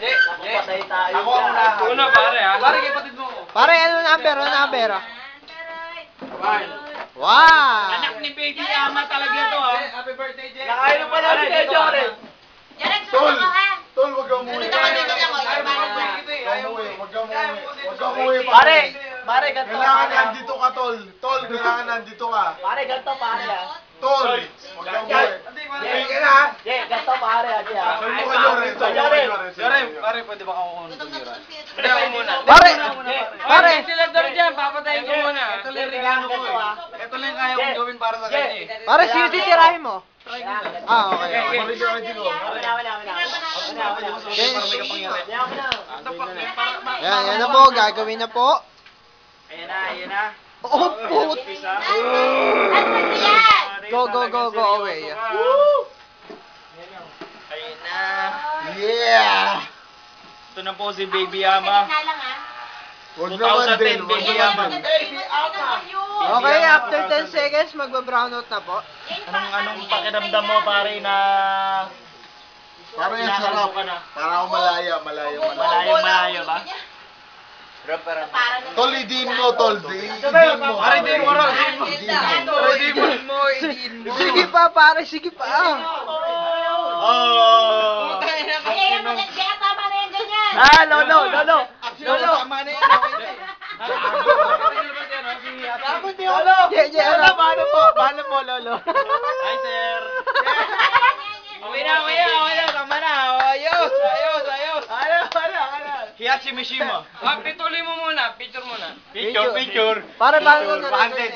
Patay tayo. Ako ang una. Una pare ha. Pare, kapatid mo. Pare, ano number? Ano number? One. Wow! Anak ni Baby Ama talaga to ha. Happy birthday, Jay. Nakain pa namin kay Jory. Tol, wag kang umuwi. Pare, ganito. Kailangan nandito ka, Tol. Tol, kailangan nandito ka. Pare, ganito pare ah. Tol, wag kang umuwi. Umuwi ka na. Ganito pare ah. Sabi mo ka, Joren. Joren, pare, pwede ba ako tumira? Hindi ako muna. Pare! Pare, sila daw dyan. Papatayin ko muna. Ito lang yung regalo ko eh. Ito lang yung kaya kong gawin para sa kanya eh. Pare, sino titirahin mo? Ah, okay. Yan, yan na po. Gagawin na po. Ayan na. Oh, put! Go, go, go, go away. Ayan na. Yeah! Ito na po si Baby Ama. Huwag naman din. 2010 Baby Ama. Okay, after 10 seconds, magba-brown out na po. Anong pakiramdam mo pare na Parang yung sarap. Para ako malaya. malayo ba? Tol, idiin mo, Tol. Idiin mo. Pare, din mo rin. Idiin mo. Sige pa, pare, sige pa. Oh. Ah, lolo. Tama na yun. Lolo. Lolo, Paano po, lolo? Hi sir. Okay na. Tama na. Ayos. Hiyachi Mishima. Pituloy mo muna. Picture muna. Pare, paano na? Wanted.